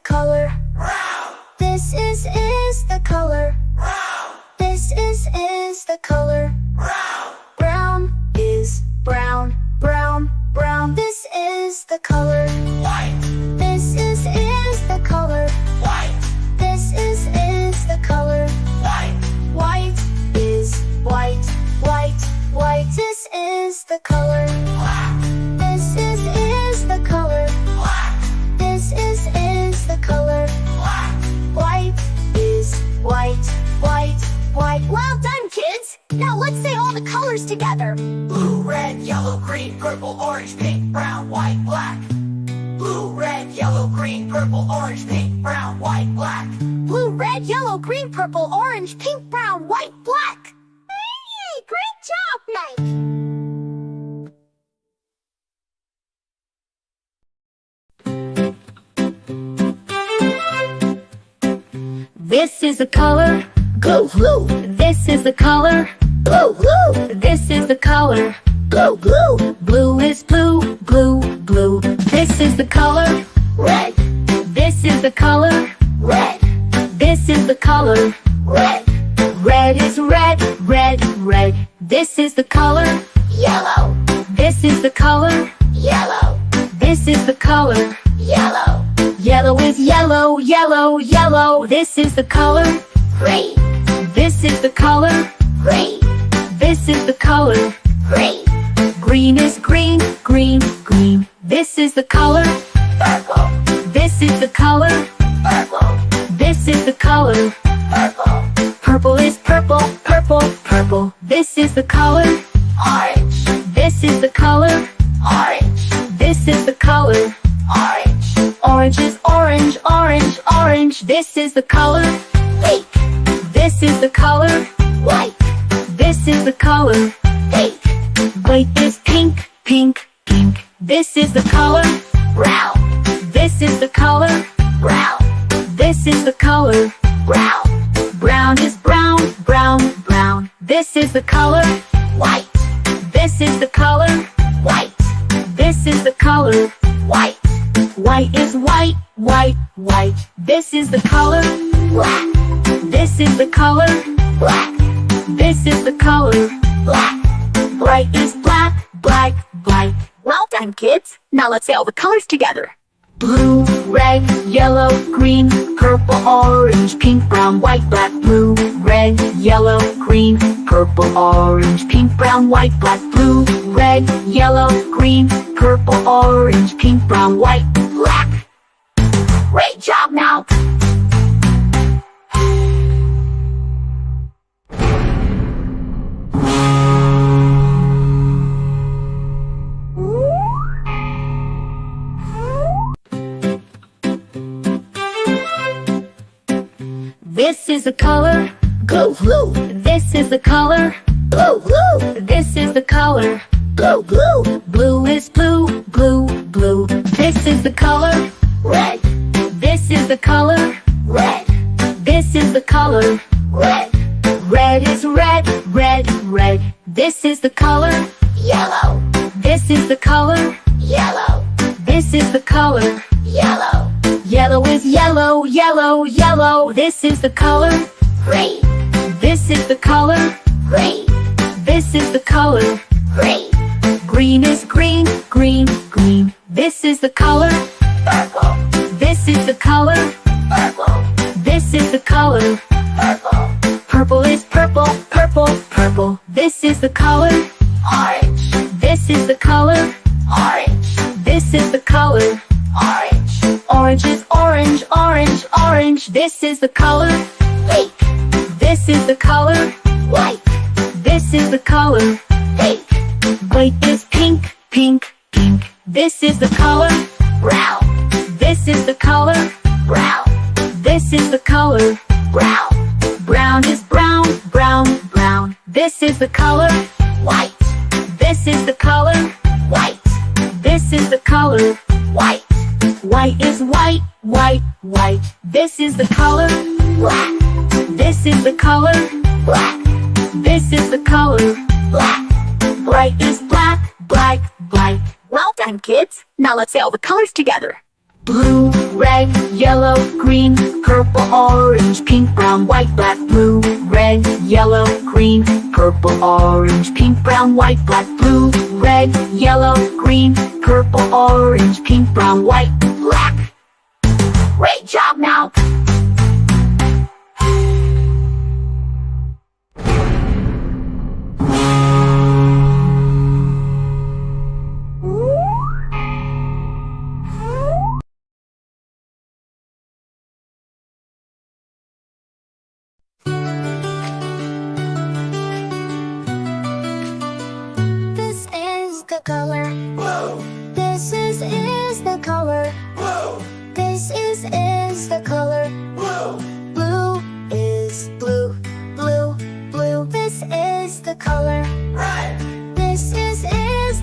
color. This is the color. This is the color. Brown is brown, brown, brown. This is the color. White, This is the color. white, This is the color. white, White is white, white, white. This is the color. black, This is the color. black, This is the color. black. White is white, white, white. Well done, kids! Now let's say all the colors together. Blue, red, yellow, green, purple, orange, pink, brown, white, black. Blue, red, yellow, green, purple, orange, pink, brown, white, black. Blue, red, yellow, green, purple, orange, pink, brown, white, black. Hey, great job, Mike! This is the color. Blue, blue, This is the color. blue, blue, This is the color. blue, blue. Blue is blue, blue, blue. This is the color. Red, This is the color. red, This is the color. red. Red is red, red, red. This is the color. Yellow, This is the color. yellow, This is the color. yellow. Yellow is yellow, yellow, yellow. This is the color. Green, This is the color. green, This is the color. green. Green is green, green, green. This is the color. Purple, This is the color. purple, This is the color. purple. Purple is purple, purple, purple. This is the color. Orange, This is the color. orange, This is the color. orange. Orange is orange, orange, orange. This is the color. Pink, This is the color. white, This is the color. pink. White is pink, pink, pink. This is the color. Brown, This is the color. brown, This is the color. brown. Brown is brown, brown, brown. This is the color. White, This is the color. white, This is the color. white. White is white, white, white. This is the color. Black, This is the color. black, This is the color. black. Bright is black, black, black. Well done, kids. Now let's say all the colors together. Blue, red, yellow, green, purple, orange, pink, brown, white, black. Blue, red, yellow, green, purple, orange, pink, brown, white, black. Blue, red, yellow, green, purple, orange, pink, brown, white, black. Great job now. This is the color. Blue, blue, This is the color. blue, blue, This is the color. blue, blue. Blue is blue, blue, blue. This is the color. Red, This is the color. red, This is the color. red. Red is red, red, red. This is the color. Yellow, This is the color. yellow, This is the color. yellow. Yellow is yellow, yellow, yellow. This is the color. Green, This is the color. green, This is the color. green. Green is green, green, green. This is the color. Purple, This is the color. purple, This is the color. purple. Purple is purple, purple, purple. This is the color. Orange, This is the color. orange, This is the color. orange. Orange is orange, orange, orange. This is the color. Pink, This is the color. white, This is the color. pink. White is pink, pink, pink. This is the color. Brown, This is the color. brown, This is the color. brown. Brown is brown, brown, brown. This is the color. White, This is the color. white, This is the color. white. White is white, white, white. This is the color. Black, This is the color. black, This is the color. black. Bright is black, black, black. Well done, kids. Now let's say all the colors together. Blue, red, yellow, green, purple, orange, pink, brown, white, black. Blue, red, yellow, green, purple, orange, pink, brown, white, black. Blue, red, yellow, green, purple, orange, pink, brown, white, black. Great job now! This is the color. Blue, This is the color. blue, This is the color. blue, Blue is blue, blue, blue. This is the color. red, This is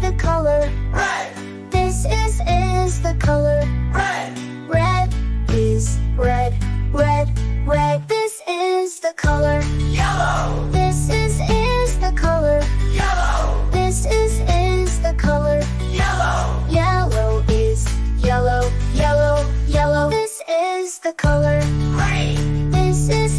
the color. red, This is the color. red, Red is red, red, red. This is the color. yellow, This is the color. yellow, This is the color. yellow, Yellow is yellow, yellow, yellow. This is the color. green, This is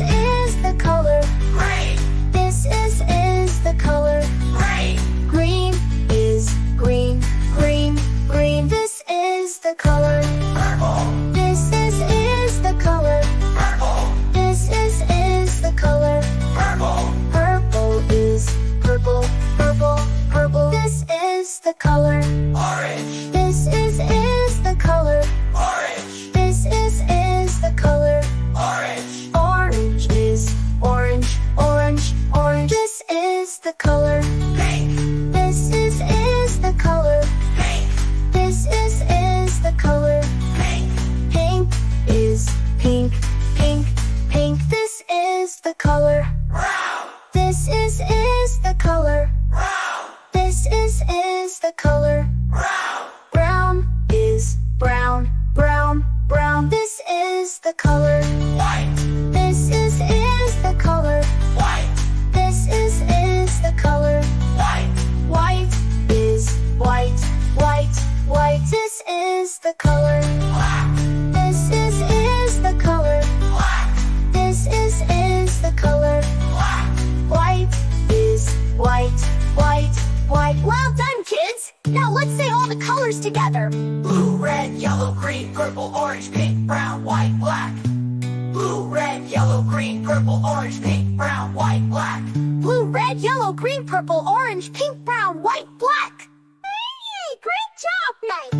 the color. green, This is the color. green, Green is green, green, green. This is the color. purple, This is the color. purple, This is the color. purple, Purple is purple, purple, purple. This is the color. orange, This is the color. orange, This is the color. orange, Orange is orange, orange, orange. This is the color. pink, This is the color. pink, This is the color. pink, Pink is pink, pink, pink. This is the color. brown, This is the color. brown, This is the color. brown, Brown is brown, brown, brown. This is the color. white, This is the color. white, This is the color. white, White is white, white, white. This is the color. black, This is the color. black, This is the color. black, White is white, white, white. Well done, kids! Now let's say all the colors together. blue, red, yellow, green, purple, orange, pink, brown, white, black. Blue, red, yellow, green, purple, orange, pink, brown, white, black. Blue, red, yellow, green, purple, orange, pink, brown, white, black. Hey, great job, Mike!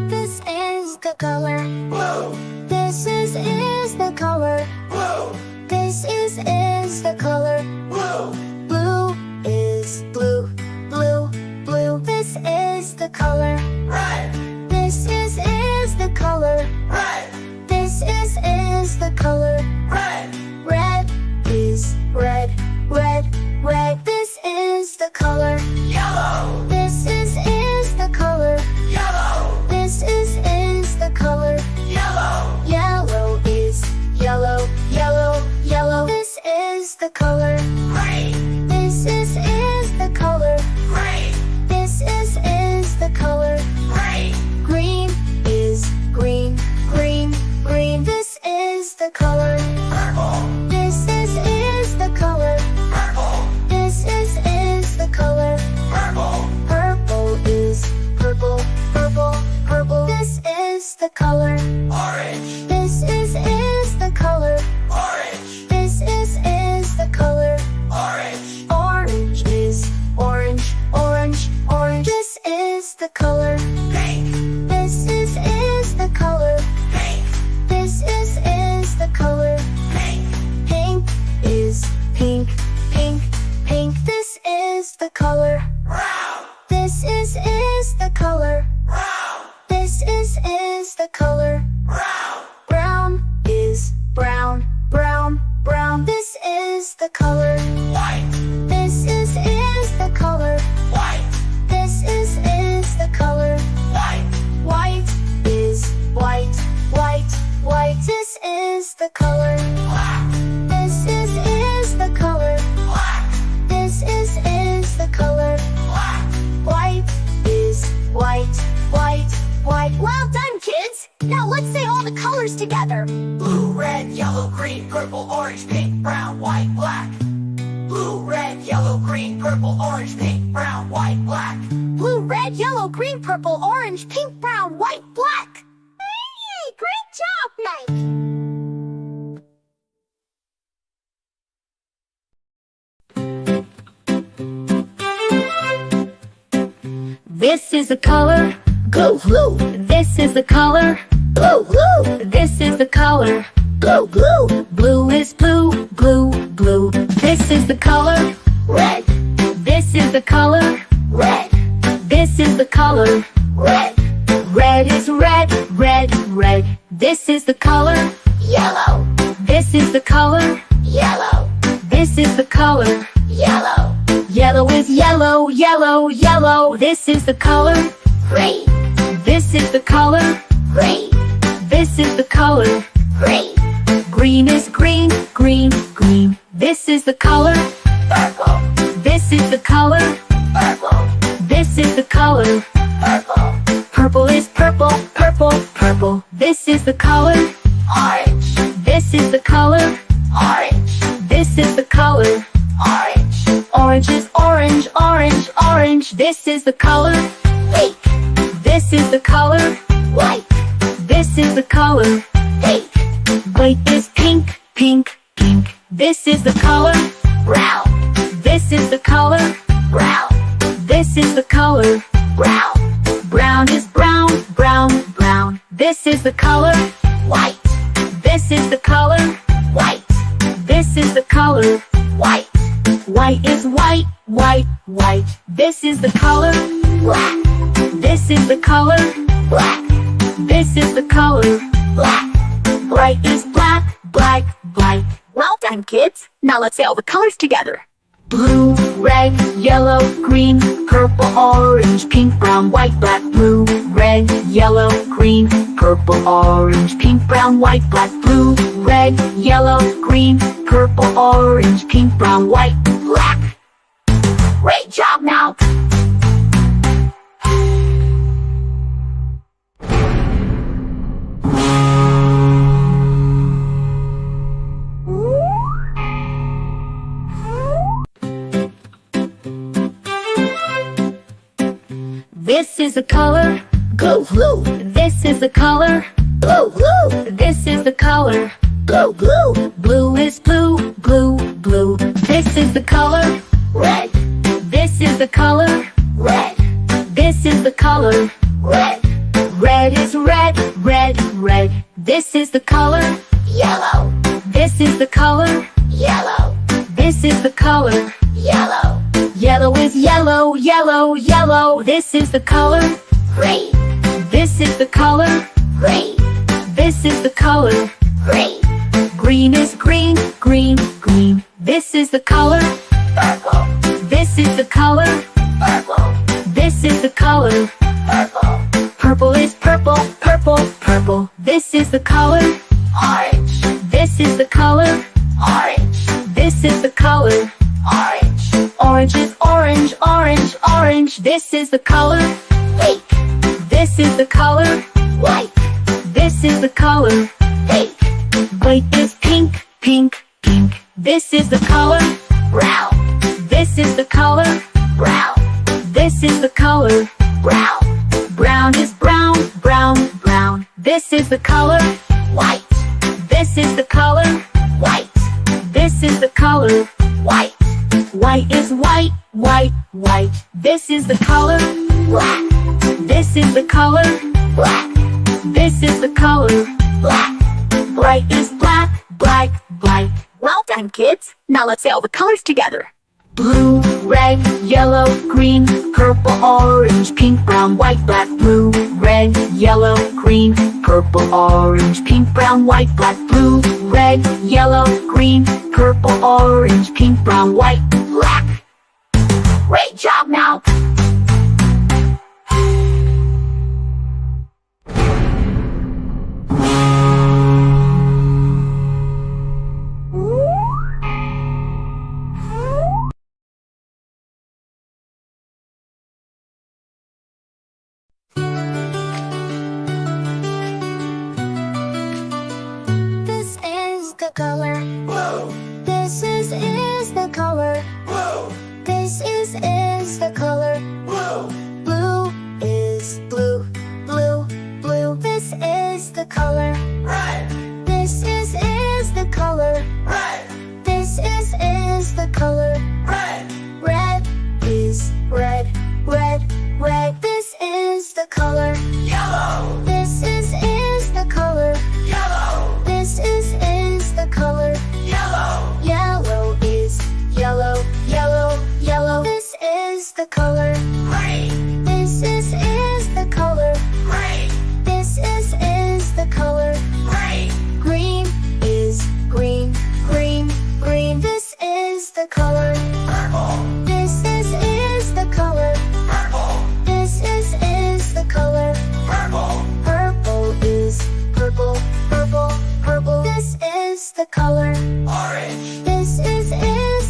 This is the color. Blue, This is the color. blue, This is the color. blue, Blue is blue, blue, blue. This is the color. red, This is the color. red, This is the color. red, Red is red, red, red. This is the color. yellow, This is the color. yellow, This is the color. yellow, Yellow is yellow, yellow, yellow. This is the color. green, This is the color. green, This is the color. green, Green is green, green, green. This is the color. the color. black, This is the color. black, This is the color. black, White is white, white, white. Well done, kids! Now let's say all the colors together. blue, red, yellow, green, purple, orange, pink, brown, white, black. Blue, red, yellow, green, purple, orange, pink, brown, white, black. Blue, red, yellow, green, purple, orange, pink, brown, white, black. Hey, great job, Mike! This is the color, Blue, blue, this is the color, blue, blue, this is the color. blue, blue. Blue is blue, blue, blue. This is the color, Red, this is the color, red, this is the color. red, Red is red, red, red. This is the color, yellow, this is the color, yellow, this is the color. yellow, Yellow is yellow, yellow, yellow. This is the color, green, this is the color, green, this is the color. green, Green is green, green, green. This is the color, purple, this is the color, purple, this is the color. purple, Purple is purple, purple, purple. This is the color, orange, this is the color, orange, this is the color. orange, Orange is orange, orange, orange. This is the color, pink, this is the color, white, this is the color. pink, White is pink, pink, pink. This is the color, brown, this is the color, brown, this is the color. brown, Brown is brown, brown, brown. This is the color, white, this is the color, white, this is the color. white, White is white, white, white. This is the color, black, this is the color, black, this is the color. black. Bright is black, black, black. Well done, kids. Now let's say all the colors together. Blue, red, yellow, green, purple, orange, pink, brown, white, black. Blue, red, yellow, green, purple, orange, pink, brown, white, black. Blue, red, yellow, green, purple, orange, pink, brown, white, black. Great job, now. This is the color, Blue, blue, this is the color, blue, blue, this is the color. blue, blue, Blue is blue, blue, blue. This is the color, red, this is the color, red, this is the color. red, Red is red, red, red. This is the color, yellow, this is the color, yellow, this is the color. yellow, Yellow is yellow, yellow, yellow. This is the color, green, this is the color, green, this is the color. green, Green is green, green, green. This is the color, purple, this is the color, purple, this is the color. purple, Purple is purple, purple, purple. This is the color, orange, this is the color, orange, this is the color. orange, Orange is orange, orange, orange. This is the color, pink, this is the color, white, this is the color. pink, White is pink, pink, pink. This is the color, brown, this is the color, brown, this is the color. brown, Brown is brown, brown, brown. This is the color, white, this is the color, white, this is the color. white, White is white, white, white. This is the color, black, this is the color, black, this is the color. black. Bright is black, black, black. Well done, kids. Now let's say all the colors together. Blue, red, yellow, green, purple, orange, pink, brown, white, black. Blue, red, yellow, green, purple, orange, pink, brown, white, black. Blue, red, yellow, green, purple, orange, pink, brown, white, black. Great job, now. the color. Blue. This is the color. Blue. This is the color. Blue. Blue is blue. Blue, blue. This is the color. Red. This is the color. Red. This is the color. Red. Red is red. Red, red. This is the color. Yellow. This is the color. Yellow. This is the color. Yellow. Yellow is yellow. Yellow, yellow. This is the color. Green. This is the color. Green. This is the color. Green. Green is green. Green, green. This is the color. Purple. This is the color. Purple. This is the color. Purple. Purple is purple. Purple, purple. This is the color. Orange. This is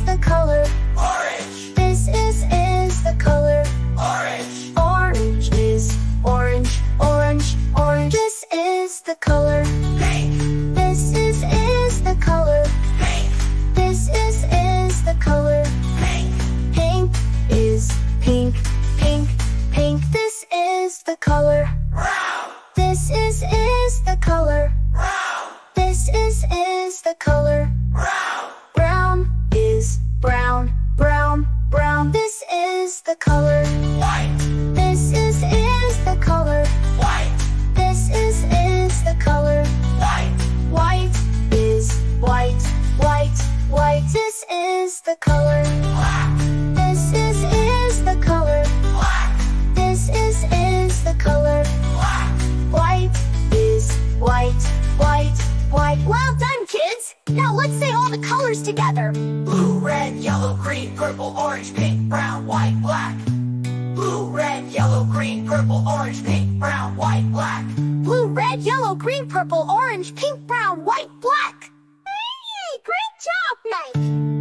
the color. Orange. This is the color. Orange. Orange is orange. Orange, orange. This is the color. Pink. This is the color. Pink. This is the color. Pink. Pink is pink. Pink, pink. This is the color. Brown. This is the color. Brown. This is the color. Brown. Brown is brown. Brown, brown. This is the color. White. This is the color. White. This is the color. White. White is white. White, white. This is the color. Black. This is the color. Black. This is the color. Black. White is white. White, white. Well done, kids! Now let's say all the colors together. Blue, red, yellow, green, purple, orange, pink, brown, white, black. Blue, red, yellow, green, purple, orange, pink, brown, white, black. Blue, red, yellow, green, purple, orange, pink, brown, white, black. Hey, great job, Mike!